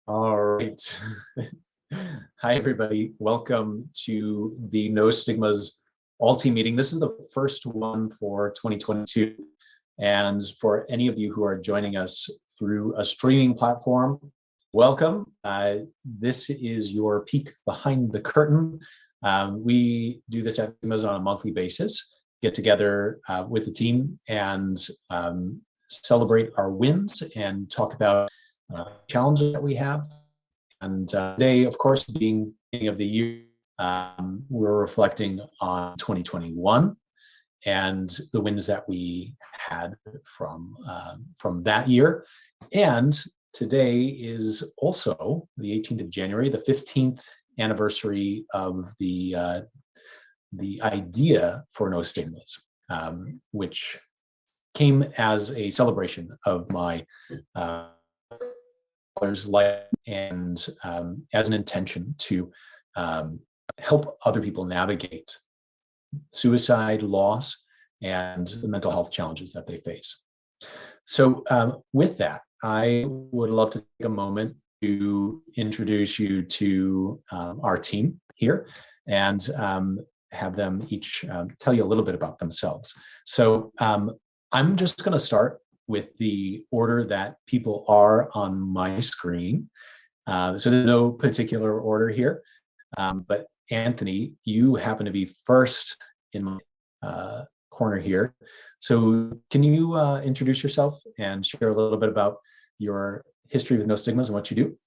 All right. Hi, everybody. Welcome to the No Stigmas all-team meeting. This is the first one for 2022. And for any of you who are joining us through a streaming platform, welcome. This is your peek behind the curtain. We do this at Stigmas on a monthly basis, get together with the team and celebrate our wins and talk about challenges that we have. And today, of course, being beginning of the year, we're reflecting on 2021 and the wins that we had from that year. And today is also the 18th of January, the 15th anniversary of the idea for No Stigmas, which came as a celebration of my life and as an intention to help other people navigate suicide, loss, and the mental health challenges that they face. So with that, I would love to take a moment to introduce you to our team here and have them each tell you a little bit about themselves. So I'm just going to start with the order that people are on my screen. So there's no particular order here, but Anthony, you happen to be first in my corner here. So can you introduce yourself and share a little bit about your history with No Stigmas and what you do?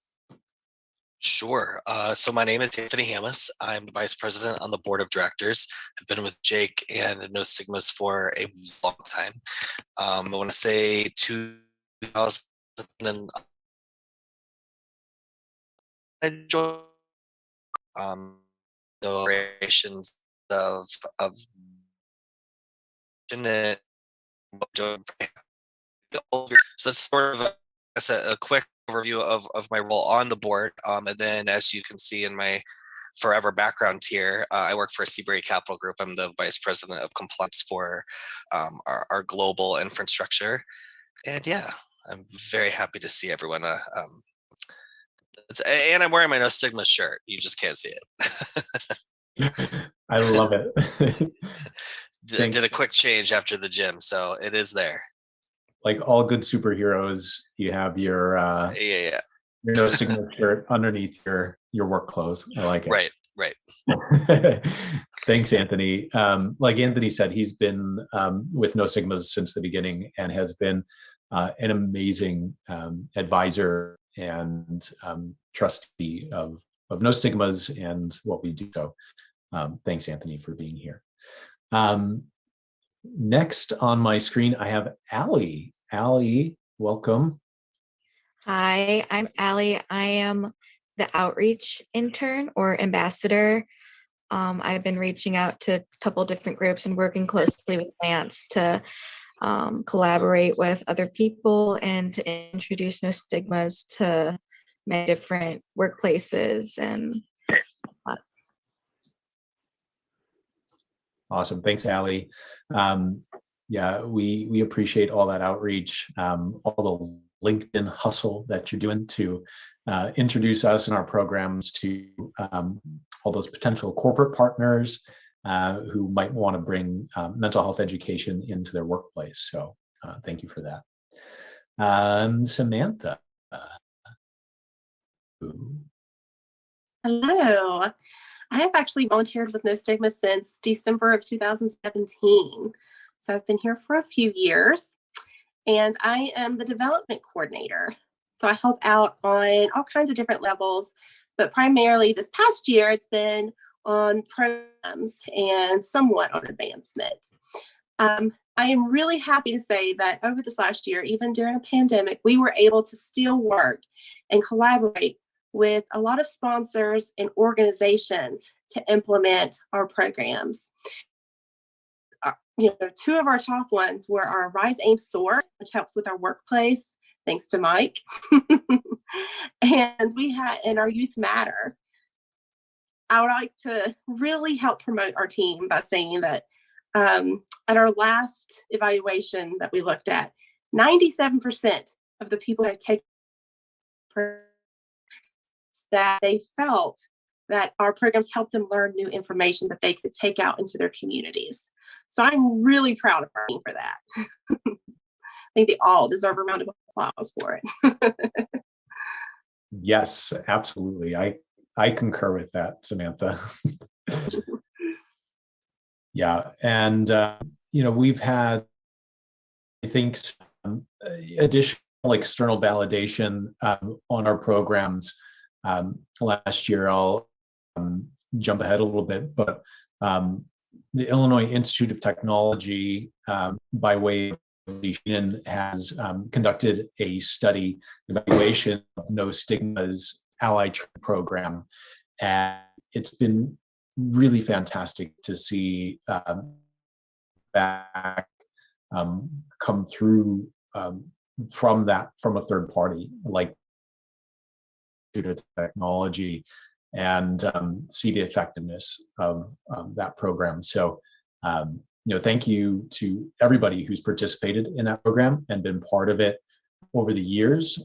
Sure. So my name is Anthony Hammis. I'm the vice president on the board of directors. I've been with Jake and No Stigmas for a long time. I want to say 2000 and I joined the operations of Jeanette. So that's sort of a quick overview of my role on the board. And then as you can see in my forever background here, I work for Seabury Capital Group. I'm the vice president of compliance for our global infrastructure. And yeah, I'm very happy to see everyone. And I'm wearing my No Stigma shirt. You just can't see it. I love it. Did a quick change after the gym, so it is there. Like all good superheroes, you have your your No Stigma shirt underneath your work clothes. I like it. Right. Thanks, Anthony. Like Anthony said, he's been with No Stigmas since the beginning and has been an amazing advisor and trustee of No Stigmas and what we do. So thanks, Anthony, for being here. Next on my screen, I have Allie. Allie, welcome. Hi, I'm Allie. I am the outreach intern or ambassador. I've been reaching out to a couple different groups and working closely with Lance to collaborate with other people and to introduce No Stigmas to many different workplaces and Awesome. Thanks, Allie. Yeah, we appreciate all that outreach, all the LinkedIn hustle that you're doing to introduce us and our programs to all those potential corporate partners who might want to bring mental health education into their workplace. So thank you for that. Samantha. Hello. I have actually volunteered with No Stigma since December of 2017. So I've been here for a few years, and I am the development coordinator. So I help out on all kinds of different levels, but primarily this past year, it's been on programs and somewhat on advancement. I am really happy to say that over this last year, even during a pandemic, we were able to still work and collaborate with a lot of sponsors and organizations to implement our programs. Two of our top ones were our Rise, Aim, Soar, which helps with our workplace, thanks to Mike. And we had in our Youth Matter. I would like to really help promote our team by saying that at our last evaluation that we looked at, 97% of the people that take that they felt that our programs helped them learn new information that they could take out into their communities. So I'm really proud of our team for that. I think they all deserve a round of applause for it. Yes, absolutely. I concur with that, Samantha. Yeah, and we've had, I think, some additional external validation on our programs. Last year, I'll jump ahead a little bit, but the Illinois Institute of Technology, by way of Shawn, has conducted a study evaluation of Nostigmas Ally Training Program, and it's been really fantastic to see back come through from a third party like technology, and see the effectiveness of that program. So thank you to everybody who's participated in that program and been part of it over the years.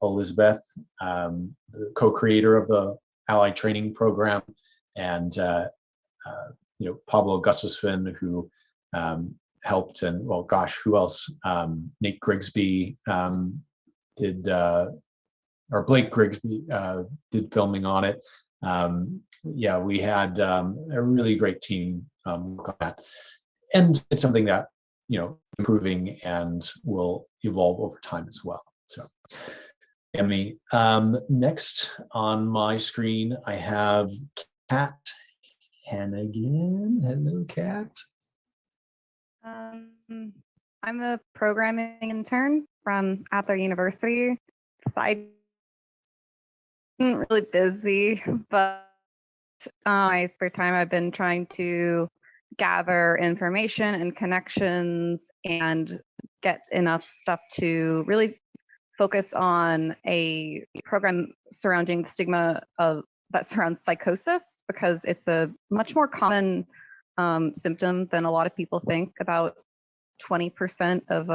Elizabeth, the co-creator of the Ally Training Program, and Pablo Gustafson, who helped, and well, gosh, who else? Nate Grigsby did, or Blake Grigsby did filming on it. Yeah, we had a really great team work on that, and it's something that improving and will evolve over time as well. So, Emmy, next on my screen I have Kat Hannigan. Hello, Kat. I'm a programming intern from Adler University. Side really busy, but my spare time I've been trying to gather information and connections and get enough stuff to really focus on a program surrounding the stigma that surrounds psychosis, because it's a much more common symptom than a lot of people think. About 20% of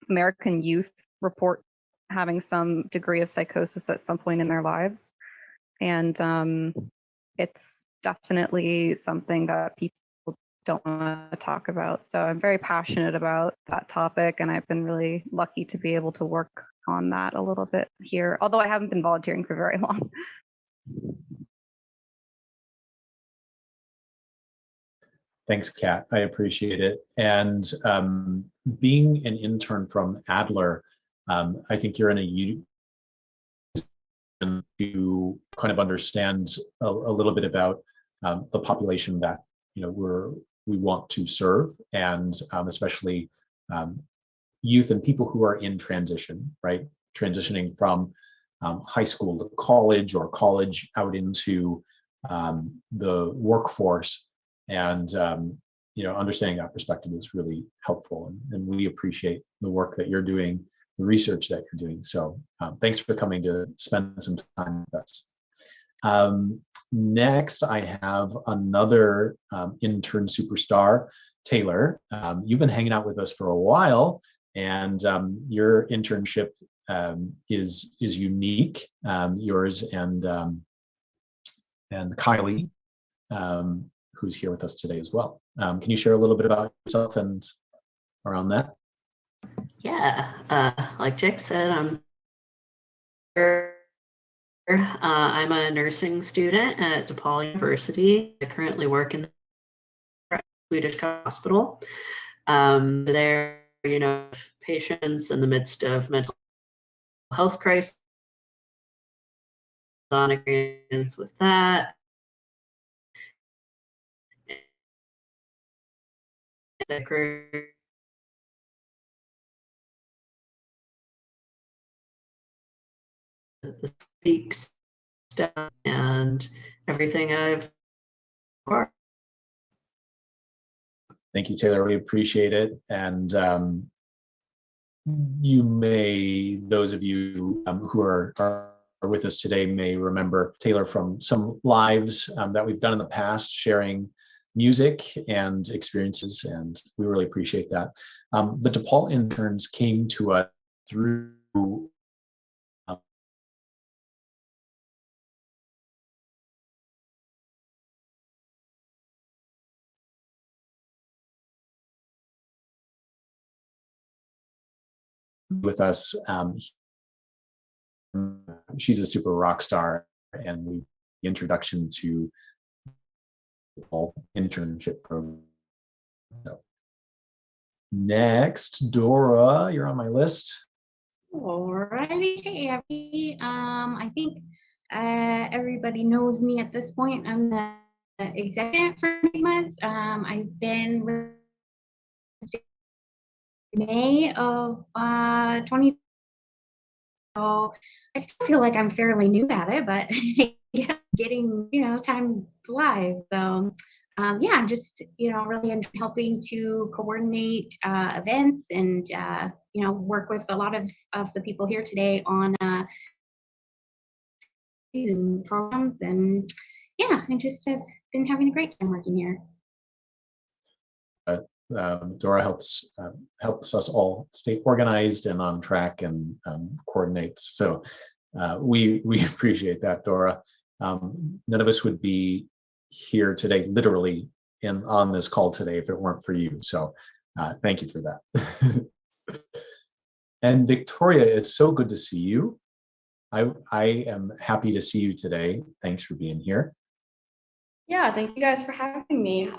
American youth report having some degree of psychosis at some point in their lives. And it's definitely something that people don't want to talk about. So I'm very passionate about that topic, and I've been really lucky to be able to work on that a little bit here, although I haven't been volunteering for very long. Thanks, Kat. I appreciate it. And being an intern from Adler, I think you're in a to kind of understand a little bit about the population that we want to serve, and especially youth and people who are in transition, right? Transitioning from high school to college, or college out into the workforce, and understanding that perspective is really helpful, and we appreciate the work that you're doing, the research that you're doing. So thanks for coming to spend some time with us. Next, I have another intern superstar, Taylor. You've been hanging out with us for a while, and your internship is unique. Yours and Kylie, who's here with us today as well. Can you share a little bit about yourself and around that? Yeah, like Jake said, I'm a nursing student at DePaul University. I currently work in the Swedish hospital. There, patients in the midst of mental health crisis, on experience with that. The speaks stuff and everything I've worked. Thank you, Taylor. We appreciate it. And those of you who are with us today may remember Taylor from some lives that we've done in the past, sharing music and experiences, and we really appreciate that. The DePaul interns came to us through with us. She's a super rock star, and the introduction to all internship program. So, next, Dora, you're on my list. Alrighty, hey Abby. I think everybody knows me at this point. I'm the executive for Stigmas. I've been with May of 20. So I still feel like I'm fairly new at it, but yeah, getting time flies. So yeah, I'm just really enjoy helping to coordinate events and work with a lot of the people here today on and programs, and yeah, I just have been having a great time working here. Dora helps us all stay organized and on track and coordinates. So we appreciate that, Dora. None of us would be here today, literally on this call today, if it weren't for you. So thank you for that. And Victoria, it's so good to see you. I am happy to see you today. Thanks for being here. Yeah, thank you guys for having me.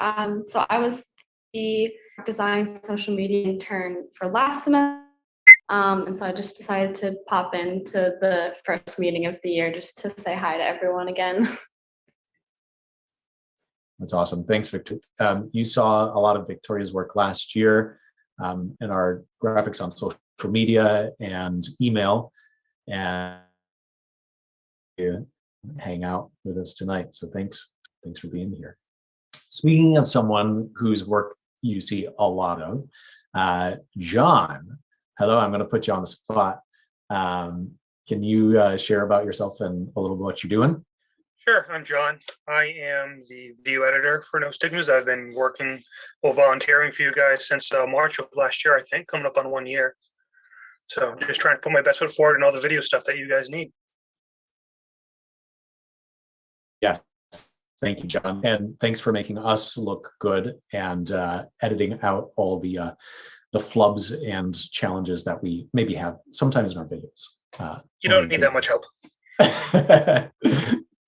So I was the design social media intern for last semester. And so I just decided to pop into the first meeting of the year just to say hi to everyone again. That's awesome. Thanks, Victor. You saw a lot of Victoria's work last year in our graphics on social media and email, and you hang out with us tonight. So thanks for being here. Speaking of someone whose work you see a lot of, John. Hello, I'm going to put you on the spot. Can you share about yourself and a little bit what you're doing? Sure, I'm John. I am the video editor for Nostigmas. I've been working or volunteering for you guys since March of last year, I think, coming up on 1 year. So just trying to put my best foot forward in all the video stuff that you guys need. Yeah, thank you, John. And thanks for making us look good and editing out all the flubs and challenges that we maybe have sometimes in our videos. You don't need that much help.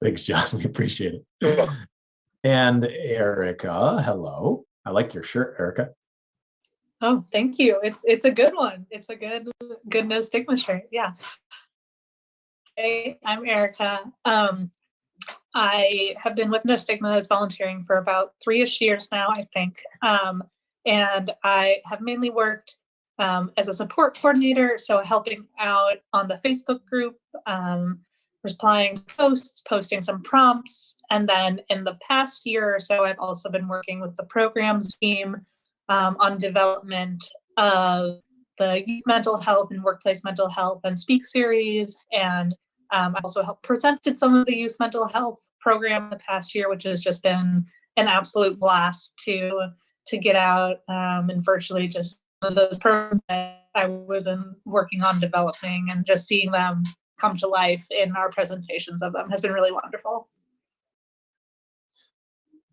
Thanks, John. We appreciate it. You're welcome. And Erica, hello. I like your shirt, Erica. Oh, thank you. It's a good one. It's a good No Stigma shirt. Yeah. Hey, I'm Erica. I have been with No Stigmas volunteering for about 3-ish years now, I think. And I have mainly worked as a support coordinator, so helping out on the Facebook group, replying to posts, posting some prompts, and then in the past year or so, I've also been working with the programs team on development of the youth mental health and workplace mental health and speak series, and I've also helped presented some of the youth mental health program the past year, which has just been an absolute blast to get out and virtually just one of those programs that I was working on developing, and just seeing them come to life in our presentations of them has been really wonderful.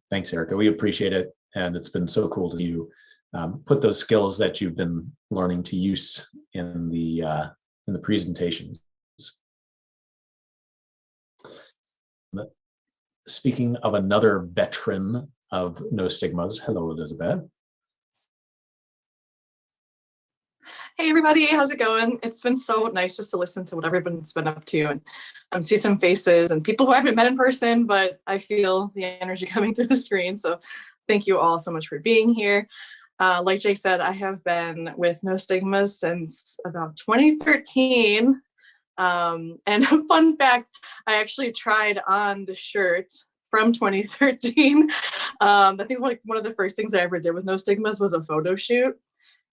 Thanks, Erica. We appreciate it. And it's been so cool to see you put those skills that you've been learning to use in the presentations. But speaking of another veteran of No Stigmas, hello, Elizabeth. Hey everybody, how's it going? It's been so nice just to listen to what everyone's been up to and see some faces and people who I haven't met in person, but I feel the energy coming through the screen. So thank you all so much for being here. Like Jake said, I have been with No Stigmas since about 2013. And a fun fact, I actually tried on the shirt from 2013. I think one of the first things I ever did with No Stigmas was a photo shoot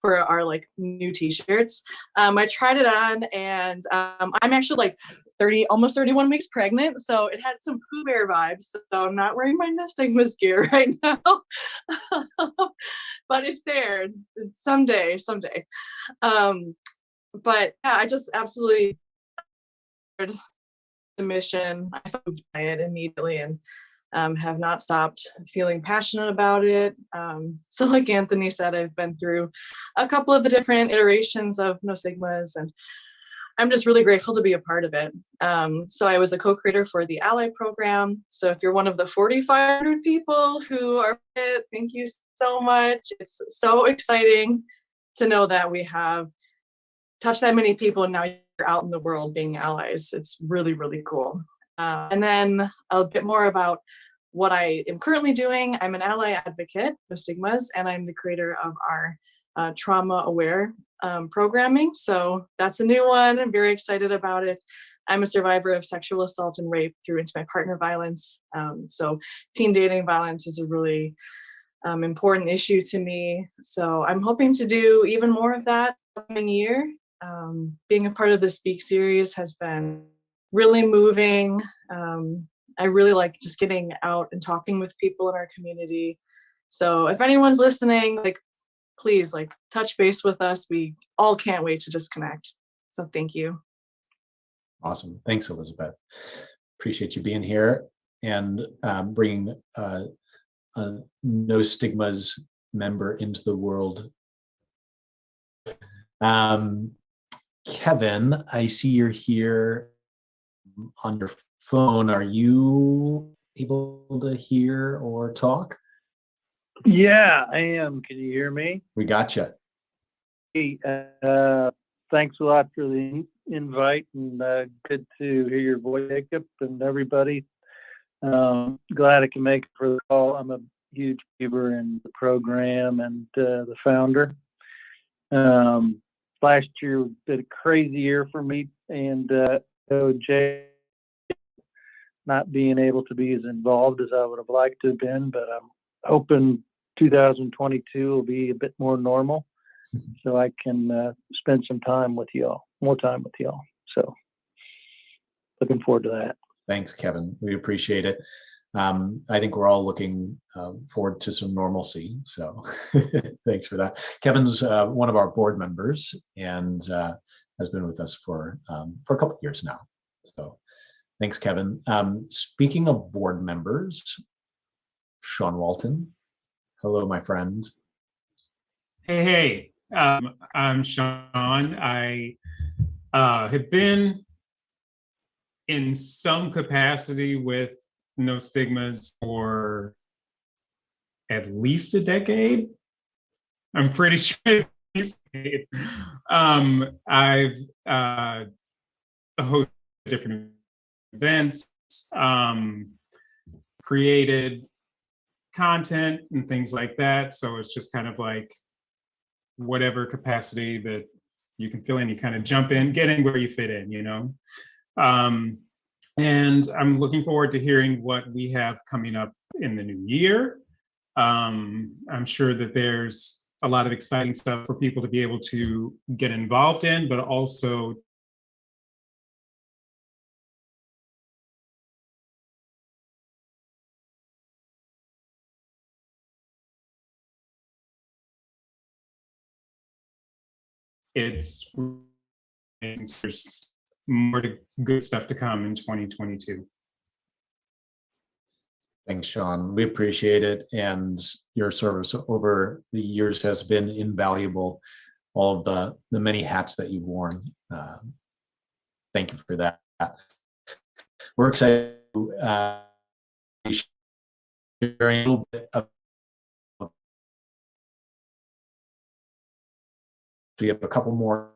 for our new t-shirts. I tried it on, and I'm actually almost 31 weeks pregnant, so it had some Pooh Bear vibes. So I'm not wearing my No Stigmas gear right now, but it's there. It's someday. But yeah, I just absolutely the mission. I moved by it immediately, and have not stopped feeling passionate about it. So like Anthony said, I've been through a couple of the different iterations of Nostigmas, and I'm just really grateful to be a part of it. So I was a co-creator for the Ally program. So if you're one of the 4,500 people who are it, thank you so much. It's so exciting to know that we have touched that many people and now you're out in the world being allies. It's really, really cool. And then a bit more about what I am currently doing. I'm an ally advocate of Stigmas, and I'm the creator of our trauma-aware programming. So that's a new one. I'm very excited about it. I'm a survivor of sexual assault and rape through intimate partner violence. So teen dating violence is a really important issue to me. So I'm hoping to do even more of that coming year. Being a part of the Speak series has been really moving. I really like just getting out and talking with people in our community. So if anyone's listening, like, please, like, touch base with us. We all can't wait to just connect. So thank you. Awesome. Thanks, Elizabeth. Appreciate you being here and bringing a No Stigmas member into the world. Kevin, I see you're here on your phone. Are you able to hear or talk? Yeah, I am. Can you hear me? We got you. Hey, thanks a lot for the invite, and good to hear your voice, Jacob, and everybody. Glad I can make it for the call. I'm a huge believer in the program and the founder. Last year was a crazy year for me, and Jay not being able to be as involved as I would have liked to have been, but I'm hoping 2022 will be a bit more normal, so I can spend some time with y'all, more time with y'all. So looking forward to that. Thanks, Kevin. We appreciate it. I think we're all looking forward to some normalcy. So thanks for that. Kevin's one of our board members and has been with us for a couple of years now. So thanks, Kevin. Speaking of board members, Shawn Walton. Hello, my friend. Hey, I'm Shawn. I have been in some capacity with No Stigmas for at least a decade. I'm pretty sure at least a decade. I've hosted different events, created content and things like that. So it's just kind of like whatever capacity that you can fill in, you kind of jump in, get in where you fit in, you know? And I'm looking forward to hearing what we have coming up in the new year. I'm sure that there's a lot of exciting stuff for people to be able to get involved in, but also it's there's more good stuff to come in 2022. Thanks, Shawn. We appreciate it. And your service over the years has been invaluable. All of the many hats that you've worn. Thank you for that. We're excited to share a little bit of. We have a couple more.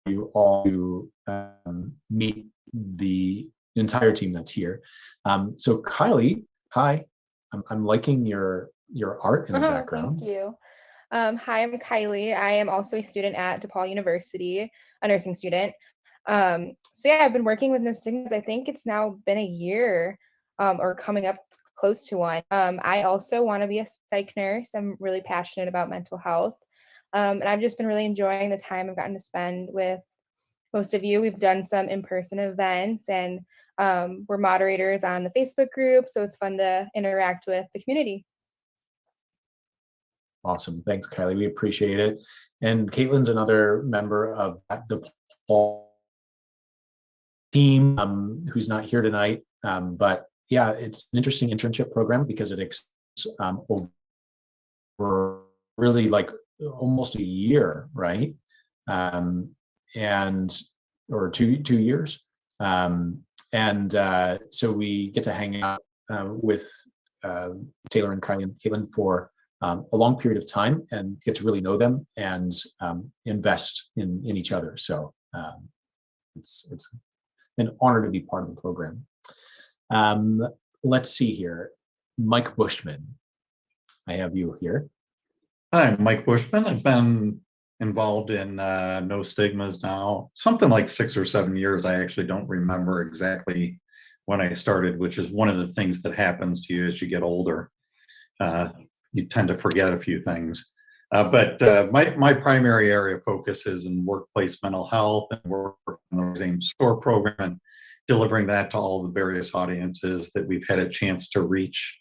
You all to meet the entire team that's here. So Kylie, hi. I'm liking your art in the background. Thank you. Hi, I'm Kylie. I am also a student at DePaul University, a nursing student. So yeah, I've been working with Nostigmas. I think it's now been a year or coming up close to one. I also want to be a psych nurse. I'm really passionate about mental health. And I've just been really enjoying the time I've gotten to spend with most of you. We've done some in-person events and we're moderators on the Facebook group. So it's fun to interact with the community. Awesome. Thanks, Kylie. We appreciate it. And Caitlin's another member of the DePaul team who's not here tonight. But yeah, it's an interesting internship program because it extends over really like almost a year, right? And or two years. So we get to hang out with Taylor and Kylie and Caitlin for a long period of time and get to really know them and invest in each other. So it's an honor to be part of the program. Let's see here. Mike Bushman, I have you here. Hi, I'm Mike Bushman. I've been involved in No Stigmas now, something like 6 or 7 years. I actually don't remember exactly when I started, which is one of the things that happens to you as you get older. You tend to forget a few things. But my primary area of focus is in workplace mental health and work on the same SOAR program and delivering that to all the various audiences that we've had a chance to reach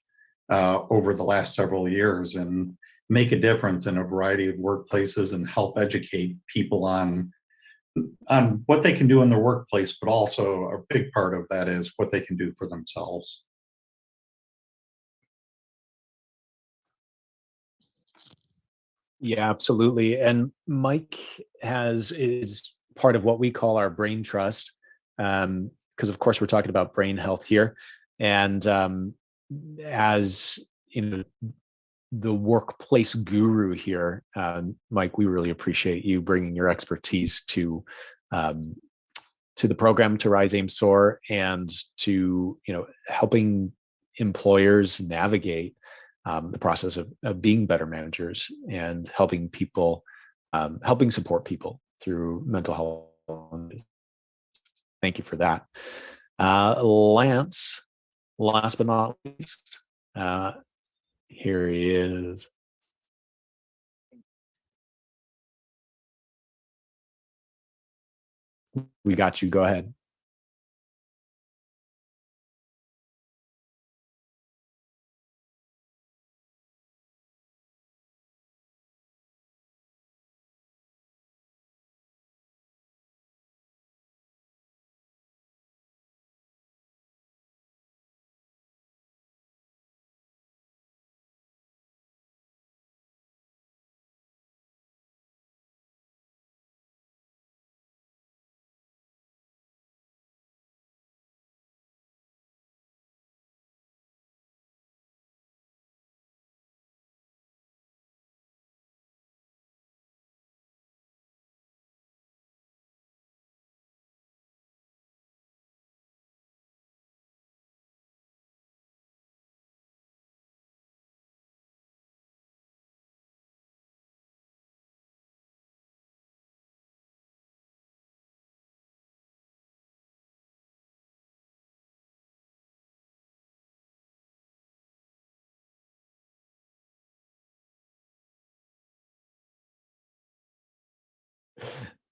over the last several years and make a difference in a variety of workplaces and help educate people on what they can do in their workplace, but also a big part of that is what they can do for themselves. Yeah, absolutely. And Mike is part of what we call our brain trust, because of course we're talking about brain health here. And as you know, the workplace guru here, Mike, we really appreciate you bringing your expertise to the program, to Rise, Aim, Soar, and to helping employers navigate the process of being better managers and helping people, helping support people through mental health. Thank you for that. Lance, last but not least, here he is. We got you. Go ahead.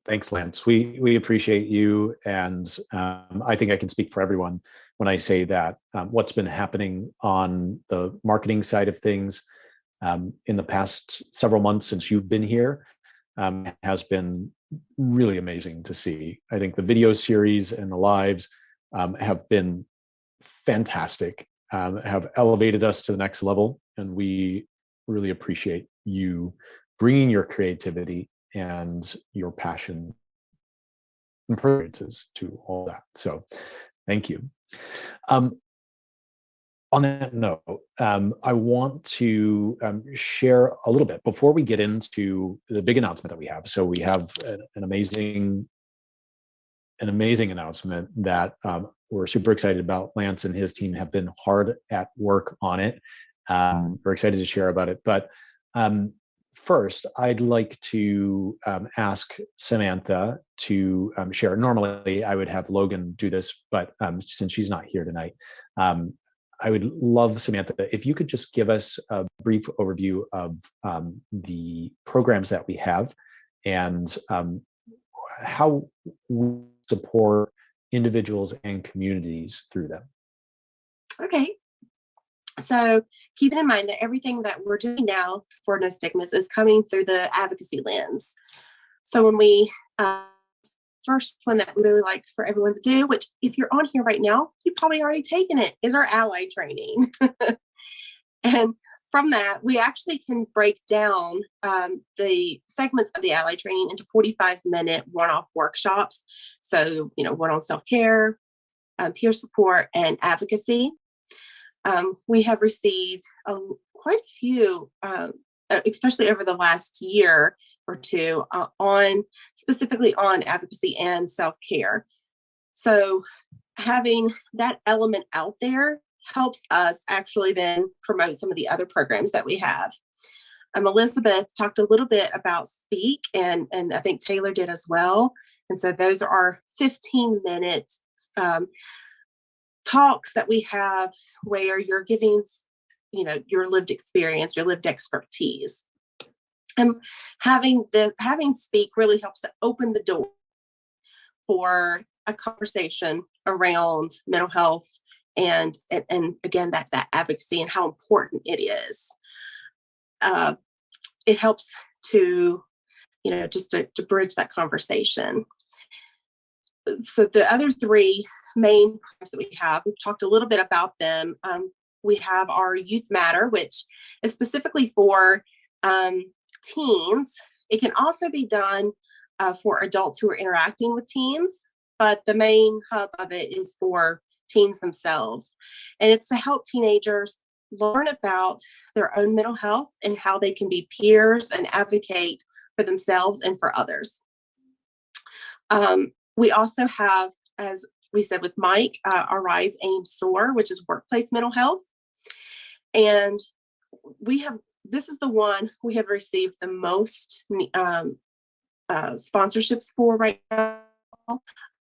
Thanks, Lance. We appreciate you, and I think I can speak for everyone when I say that what's been happening on the marketing side of things in the past several months since you've been here has been really amazing to see. I think the video series and the lives have been fantastic, have elevated us to the next level, and we really appreciate you bringing your creativity and your passion and priorities to all that. So thank you. On that note, I want to share a little bit before we get into the big announcement that we have. So we have an amazing announcement that we're super excited about. Lance and his team have been hard at work on it. We're excited to share about it. But first, I'd like to ask Samantha to share. Normally, I would have Logan do this, but since she's not here tonight, I would love, Samantha, if you could just give us a brief overview of the programs that we have and how we support individuals and communities through them. Okay. So keeping in mind that everything that we're doing now for No Stigmas is coming through the advocacy lens. So when we first one that we really like for everyone to do, which if you're on here right now, you've probably already taken it, is our ally training. And from that, we actually can break down the segments of the ally training into 45-minute one-off workshops. So, one on self-care, peer support, and advocacy. We have received quite a few, especially over the last year or two, specifically on advocacy and self-care. So having that element out there helps us actually then promote some of the other programs that we have. Elizabeth talked a little bit about Speak, and I think Taylor did as well. And so those are our 15-minute talks that we have where you're giving, your lived experience, your lived expertise. And having Speak really helps to open the door for a conversation around mental health and again, that advocacy and how important it is. It helps to, just to bridge that conversation. So the other three main programs that we have, we've talked a little bit about them. We have our Youth Matter, which is specifically for teens. It can also be done for adults who are interacting with teens, but the main hub of it is for teens themselves. And it's to help teenagers learn about their own mental health and how they can be peers and advocate for themselves and for others. We also have, as we said with Mike, our Rise, Aim, Soar, which is workplace mental health. And this is the one we have received the most sponsorships for right now.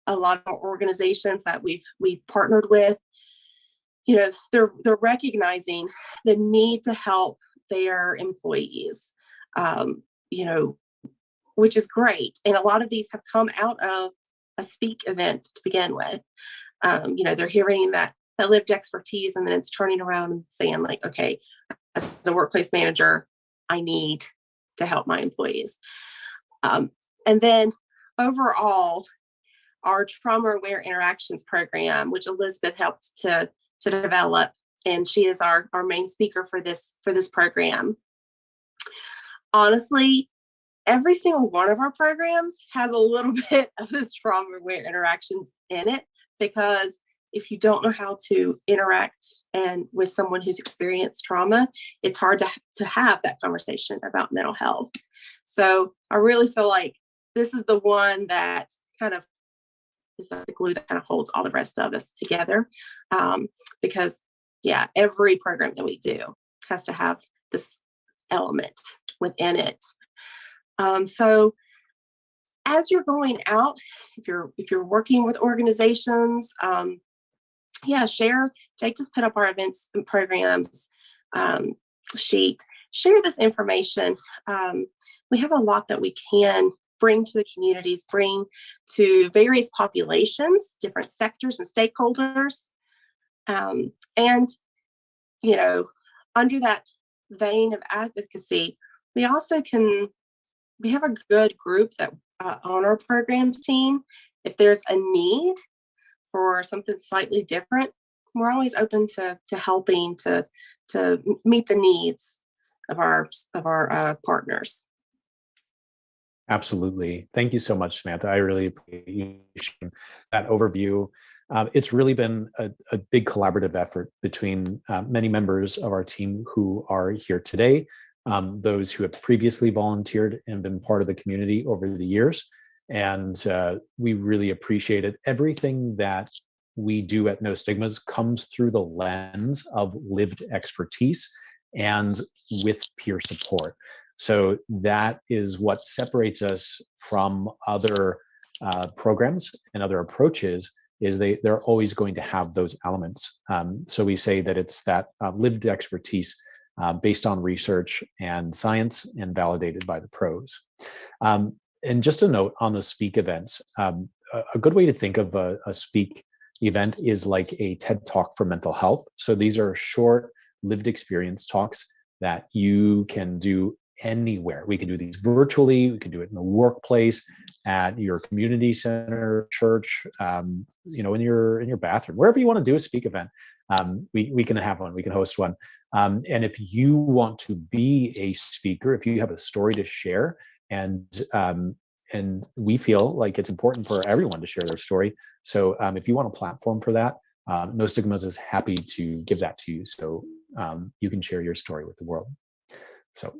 A lot of our organizations that we've partnered with, they're recognizing the need to help their employees, which is great. And a lot of these have come out of a Speak event to begin with. They're hearing that lived expertise, and then it's turning around and saying like, okay, as a workplace manager, I need to help my employees. And then overall, our Trauma Aware Interactions program, which Elizabeth helped to develop, and she is our main speaker for this program. Honestly, every single one of our programs has a little bit of this Trauma Aware Interactions in it, because if you don't know how to interact with someone who's experienced trauma, it's hard to have that conversation about mental health. So I really feel like this is the one that kind of is the glue that kind of holds all the rest of us together. Because every program that we do has to have this element within it. So as you're going out, if you're working with organizations, Jake just put up our events and programs sheet. Share this information. We have a lot that we can bring to the communities, bring to various populations, different sectors and stakeholders. And, under that vein of advocacy, we have a good group that on our programs team. If there's a need for something slightly different, we're always open to helping to meet the needs of our partners. Absolutely. Thank you so much, Samantha. I really appreciate that overview. It's really been a big collaborative effort between many members of our team who are here today, those who have previously volunteered and been part of the community over the years. And we really appreciate it. Everything that we do at Nostigmas comes through the lens of lived expertise and with peer support. So that is what separates us from other programs and other approaches, is they're always going to have those elements. So we say that it's that lived expertise based on research and science and validated by the pros. And just a note on the Speak events, a good way to think of a Speak event is like a TED Talk for mental health. So these are short lived experience talks that you can do anywhere. We can do these virtually, we can do it in the workplace, at your community center, church, you know, in your bathroom, wherever you want to do a speak event. We can have one, we can host one. And if you want to be a speaker, if you have a story to share, and we feel like it's important for everyone to share their story. So if you want a platform for that, No Stigmas is happy to give that to you, so you can share your story with the world. So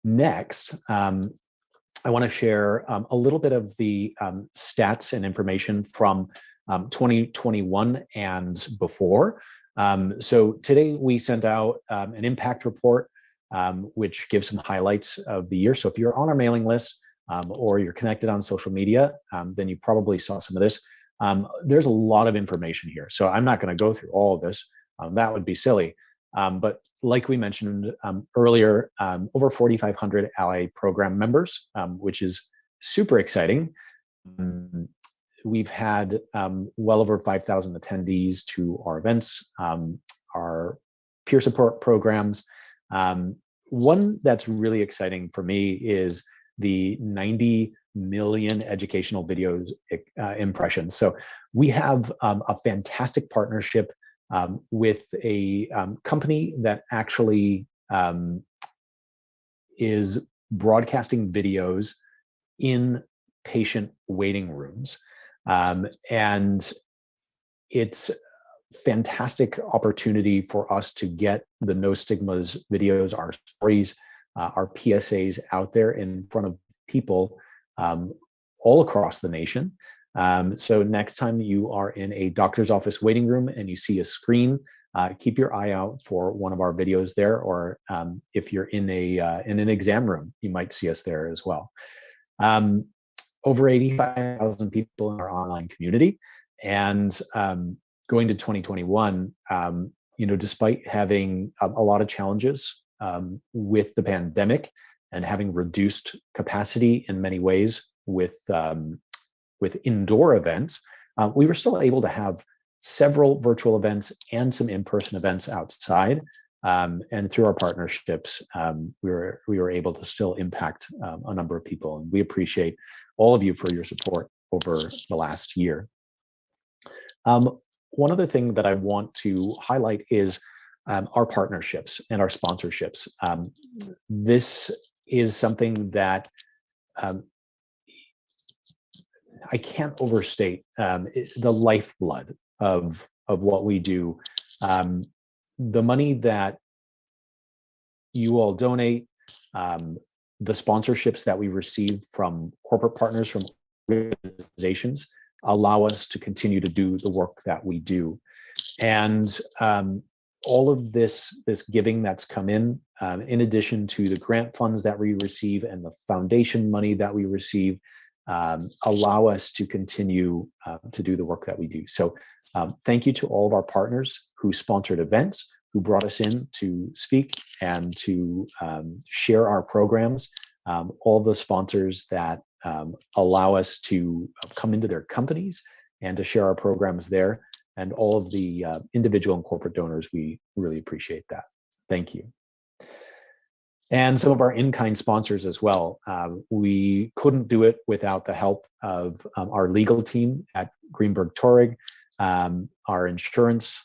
next, I want to share a little bit of the stats and information from 2021 and before. So today we sent out an impact report, which gives some highlights of the year. So if you're on our mailing list or you're connected on social media, then you probably saw some of this. There's a lot of information here, so I'm not going to go through all of this. That would be silly. But like we mentioned earlier, over 4,500 Ally program members, which is super exciting. We've had well over 5,000 attendees to our events, our peer support programs. One that's really exciting for me is the 90 million educational videos impressions. So we have a fantastic partnership with a company that actually is broadcasting videos in patient waiting rooms. And it's fantastic opportunity for us to get the No Stigmas videos, our stories, our PSAs out there in front of people all across the nation. So next time you are in a doctor's office waiting room and you see a screen, keep your eye out for one of our videos there, or if you're in an exam room, you might see us there as well. Over 85,000 people in our online community, and going to 2021, you know, despite having a lot of challenges with the pandemic and having reduced capacity in many ways with indoor events, we were still able to have several virtual events and some in-person events outside. And through our partnerships, we were able to still impact a number of people. And we appreciate all of you for your support over the last year. One other thing that I want to highlight is our partnerships and our sponsorships. This is something that I can't overstate, the lifeblood of what we do. The money that you all donate, the sponsorships that we receive from corporate partners, from organizations, allow us to continue to do the work that we do. And all of this giving that's come in addition to the grant funds that we receive and the foundation money that we receive, allow us to continue to do the work that we do. So thank you to all of our partners who sponsored events, who brought us in to speak and to share our programs, all the sponsors that allow us to come into their companies and to share our programs there, and all of the individual and corporate donors. We really appreciate that. Thank you. And some of our in-kind sponsors as well. We couldn't do it without the help of our legal team at Greenberg Torrig, our insurance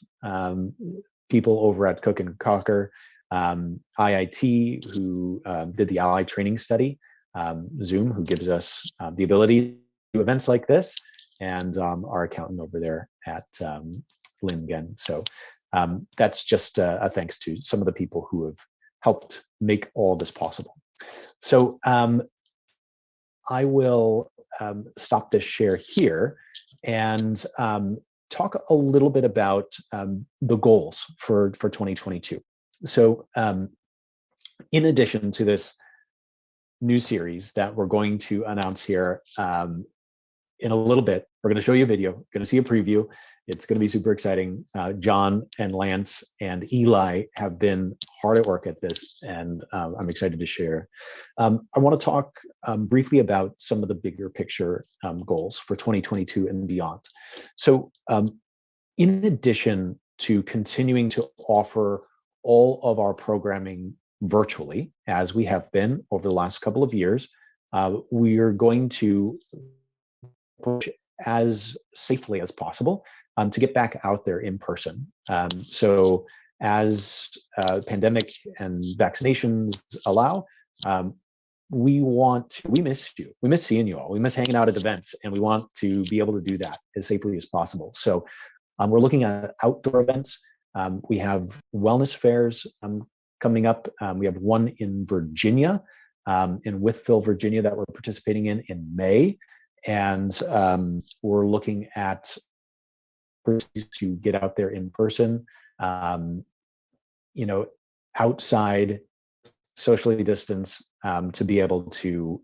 people over at Cook and Cocker, IIT, who did the Ally training study, Zoom, who gives us the ability to do events like this, and our accountant over there at Lingen. So that's just a thanks to some of the people who have helped make all this possible. So I will stop this share here and talk a little bit about the goals for 2022. So in addition to this new series that we're going to announce here in a little bit, we're going to show you a video, going to see a preview. It's going to be super exciting. John and Lance and Eli have been hard at work at this, and I'm excited to share. I want to talk briefly about some of the bigger picture goals for 2022 and beyond. So in addition to continuing to offer all of our programming virtually, as we have been over the last couple of years, we are going to push as safely as possible to get back out there in person. So as pandemic and vaccinations allow, we miss you. We miss seeing you all. We miss hanging out at events, and we want to be able to do that as safely as possible. So we're looking at outdoor events. We have wellness fairs coming up. We have one in Virginia, in Wytheville, Virginia, that we're participating in May. And we're looking at to get out there in person, outside, socially distance, to be able to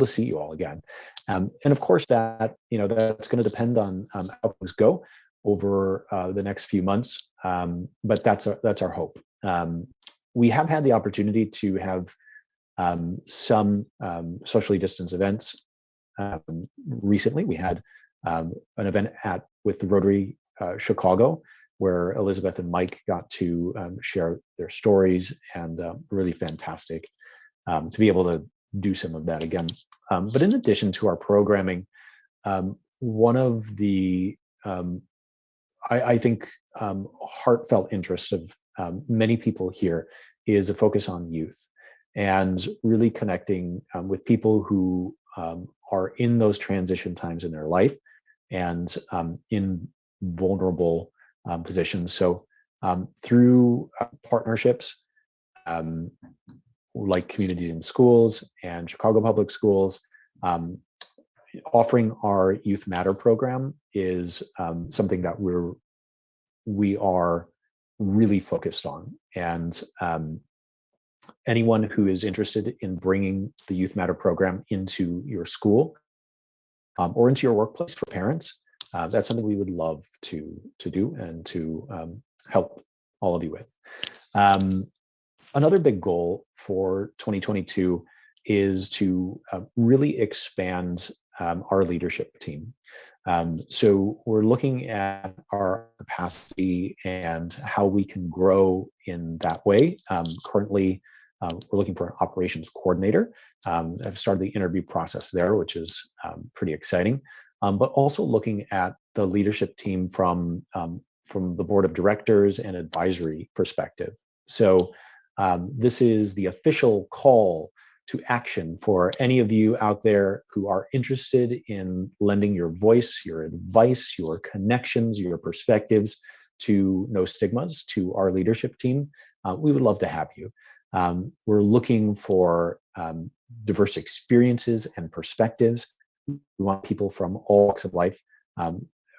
see you all again. And of course that's going to depend on how things go over the next few months. But that's our hope. We have had the opportunity to have some socially distanced events. Recently, we had an event with the Rotary Chicago, where Elizabeth and Mike got to share their stories, and really fantastic to be able to do some of that again. But in addition to our programming, one of the I think heartfelt interests of many people here is a focus on youth, and really connecting with people who are in those transition times in their life, and in vulnerable positions. So through partnerships like Communities in Schools and Chicago Public Schools, offering our Youth Matter program is something that we are really focused on. And anyone who is interested in bringing the Youth Matter program into your school or into your workplace for parents, that's something we would love to do and to help all of you with. Another big goal for 2022 is to really expand our leadership team. So we're looking at our capacity and how we can grow in that way. Currently, we're looking for an operations coordinator. I've started the interview process there, which is pretty exciting. But also looking at the leadership team from the board of directors and advisory perspective. So this is the official call to action for any of you out there who are interested in lending your voice, your advice, your connections, your perspectives to Nostigmas, to our leadership team. We would love to have you. We're looking for diverse experiences and perspectives. We want people from all walks of life.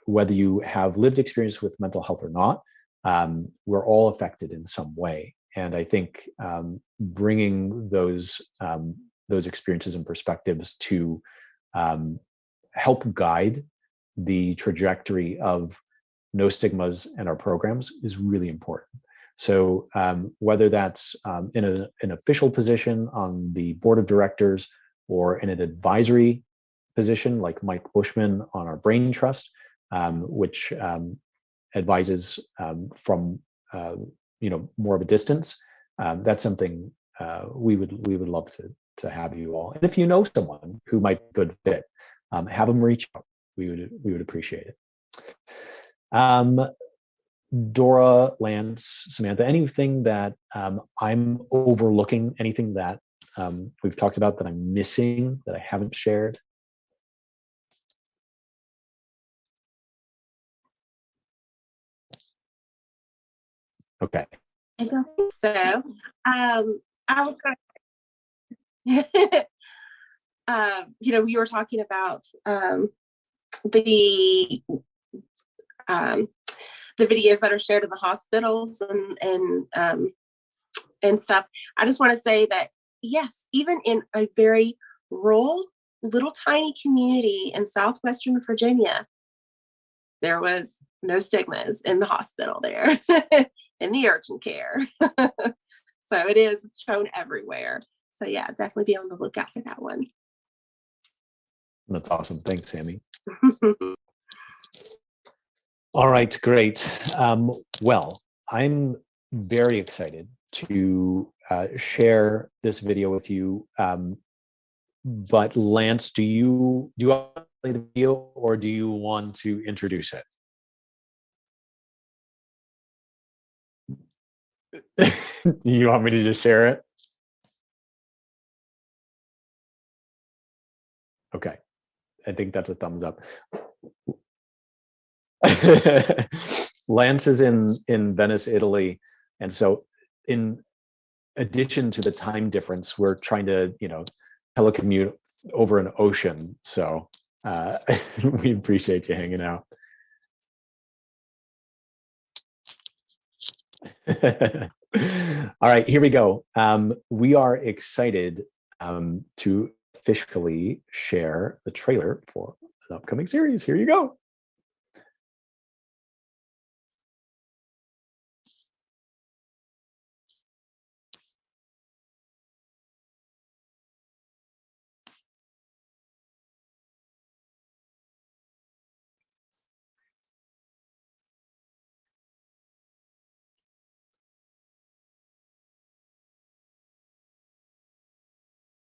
Whether you have lived experience with mental health or not, we're all affected in some way. And I think bringing those experiences and perspectives to help guide the trajectory of Nostigmas and our programs is really important. So whether that's in an official position on the board of directors, or in an advisory position like Mike Bushman on our Brain Trust, which advises from more of a distance, that's something we would love to have you all. And if you know someone who might be a good fit, have them reach out. We would appreciate it. Dora, Lance, Samantha, anything that I'm overlooking, anything that we've talked about that I'm missing, that I haven't shared? Okay. I don't think so. I was you were talking about the videos that are shared in the hospitals and stuff. I just want to say that yes, even in a very rural, little tiny community in southwestern Virginia, there was Nostigmas in the hospital there. In the urgent care. So it's shown everywhere. So yeah, definitely be on the lookout for that one. That's awesome. Thanks, Sammy. All right, great. Well, I'm very excited to share this video with you. But Lance, do you want to play the video or do you want to introduce it? You want me to just share it? Okay, I think that's a thumbs up. Lance is in Venice, Italy, and so in addition to the time difference, we're trying to telecommute over an ocean. So we appreciate you hanging out. All right, here we go. We are excited to officially share the trailer for an upcoming series. Here you go.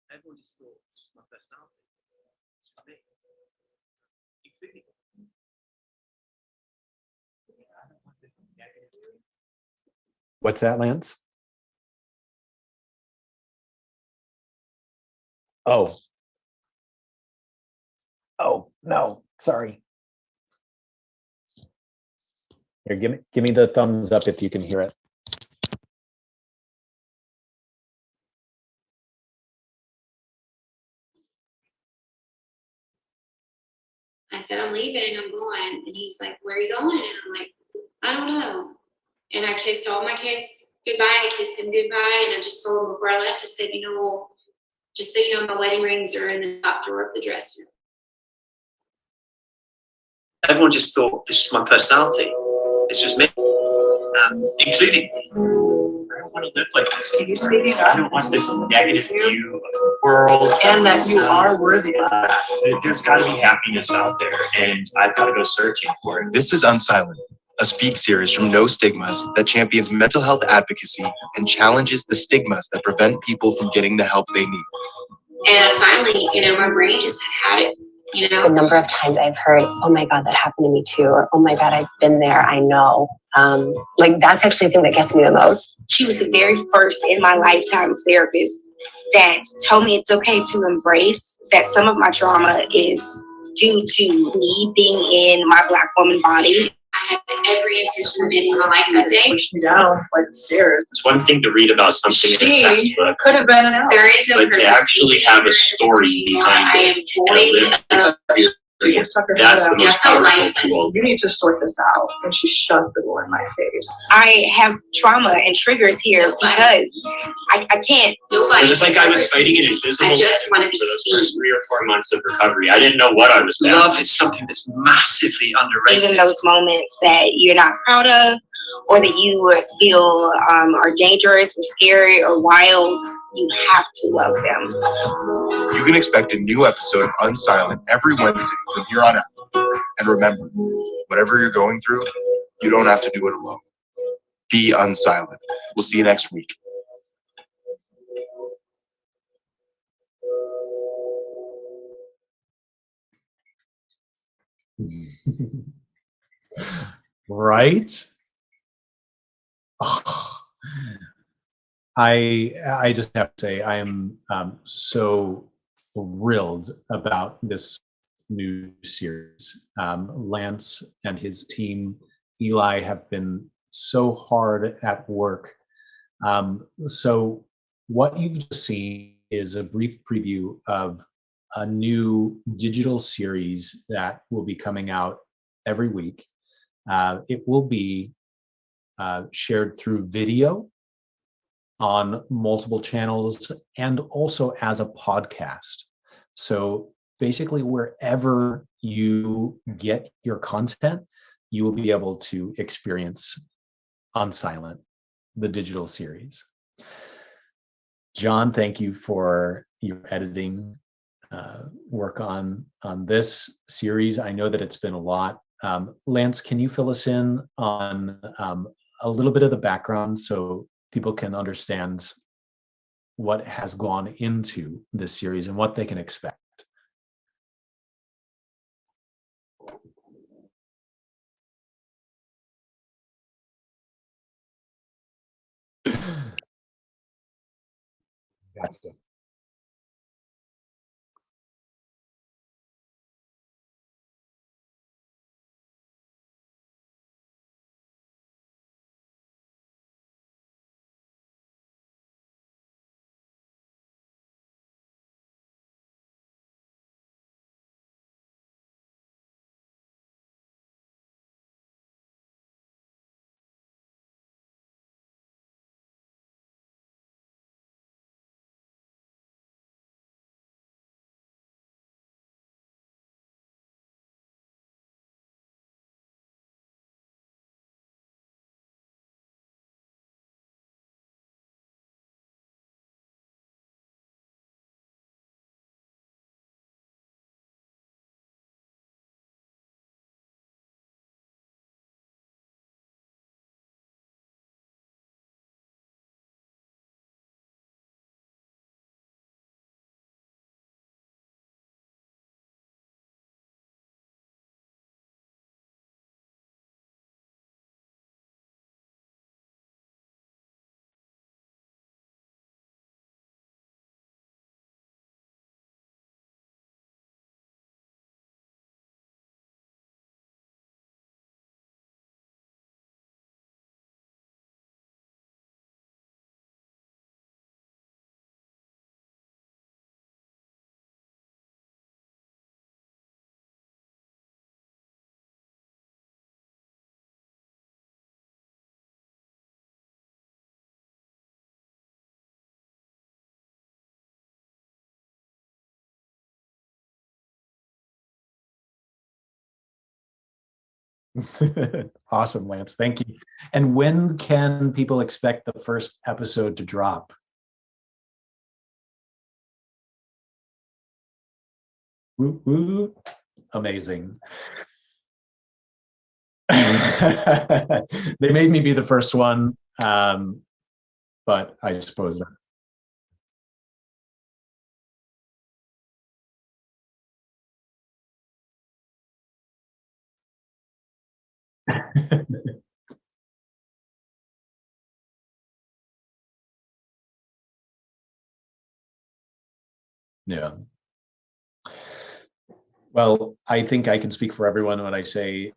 Everyone just thought it's just my personality. It's just me. Including I don't want this negative. What's that, Lance? Oh. Oh, no, sorry. Here, give me the thumbs up if you can hear it. I said, I'm leaving, I'm going. And he's like, where are you going? And I'm like, I don't know. And I kissed all my kids goodbye. I kissed him goodbye. And I just told him before I left, I said, just so you know, my wedding rings are in the top drawer of the dresser. Everyone just thought this is my personality. It's just me. Including me. I don't want to live like this. Can you speak up? I don't want this negative view of the world. And that you are worthy of that. There's got to be happiness out there, and I've got to go searching for it. This is Unsilent, a speak series from Nostigmas that champions mental health advocacy and challenges the stigmas that prevent people from getting the help they need. And finally, my brain just had it. The number of times I've heard, oh my God, that happened to me too, or oh my God, I've been there, I know. That's actually the thing that gets me the most. She was the very first in my lifetime therapist that told me it's okay to embrace that some of my trauma is due to me being in my Black woman body. I had every intention of ending my life that day. Pushed me down like the stairs. It's one thing to read about something in a textbook, could have been an out. There is no but to actually have a story behind it and a lived experience, that's the most powerful tool. You need to sort this out. And she shoved the door in my face. I have trauma and triggers here because I can't. It was like I was fighting an invisible I just want to be for those first 3 or 4 months of recovery. I didn't know what I was battling. Love is something that's massively underrated. Even those moments that you're not proud of, or that you feel are dangerous or scary or wild, you have to love them. You can expect a new episode of Unsilent every Wednesday from here on out. And remember, whatever you're going through, you don't have to do it alone. Be unsilent. We'll see you next week. Right? Oh, I just have to say I am so thrilled about this new series. Lance and his team, Eli, have been so hard at work. So what you've just seen is a brief preview of a new digital series that will be coming out every week. It will be shared through video on multiple channels and also as a podcast. So basically, wherever you get your content, you will be able to experience Unsilent, the digital series. John, thank you for your editing work on this series. I know that it's been a lot. Lance, can you fill us in on a little bit of the background so people can understand what has gone into this series and what they can expect. Gotcha. Awesome, Lance. Thank you. And when can people expect the first episode to drop? Woo, woo. Amazing. They made me be the first one, but I suppose that. Yeah. Well, I think I can speak for everyone when I say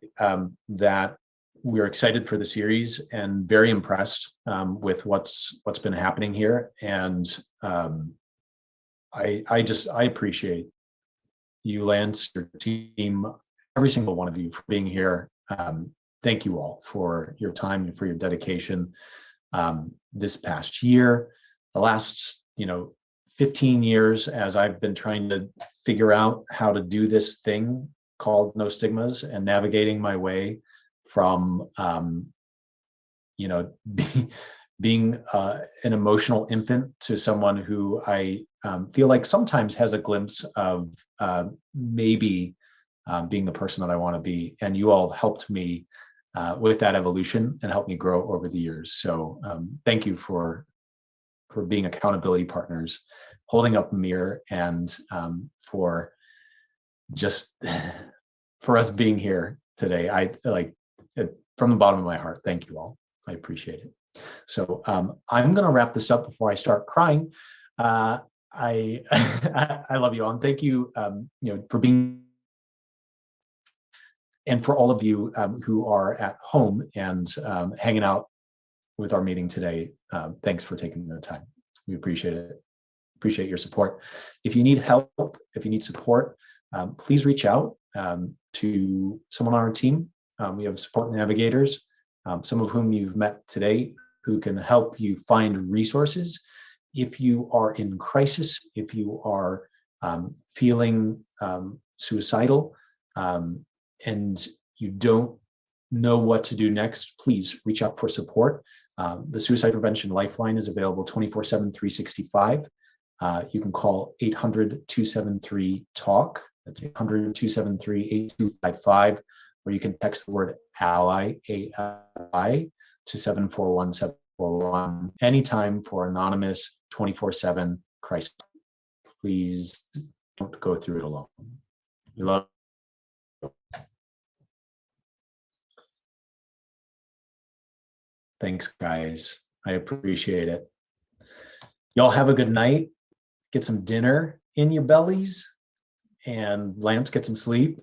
that we're excited for the series and very impressed with what's been happening here. And I appreciate you, Lance, your team, every single one of you for being here. Thank you all for your time and for your dedication this past year, the last 15 years, as I've been trying to figure out how to do this thing called Nostigmas and navigating my way from being an emotional infant to someone who I feel like sometimes has a glimpse of maybe being the person that I want to be. And you all helped me with that evolution and helped me grow over the years. So thank you for being accountability partners, holding up a mirror, and for just for us being here today. I like it from the bottom of my heart. Thank you all. I appreciate it. So I'm going to wrap this up before I start crying. I I love you all, and thank you, for being, and for all of you who are at home and hanging out with our meeting today. Thanks for taking the time. We appreciate it. Appreciate your support. If you need help, if you need support, please reach out to someone on our team. We have support navigators, some of whom you've met today, who can help you find resources. If you are in crisis, if you are feeling suicidal and you don't know what to do next, please reach out for support. The Suicide Prevention Lifeline is available 24/7, 365. You can call 800-273-TALK. That's 800-273-8255, or you can text the word ALLY, A-L-I, to 741-741 anytime for anonymous 24/7 crisis. Please don't go through it alone. We love you. Thanks, guys. I appreciate it. Y'all have a good night. Get some dinner in your bellies, and Lamps, get some sleep.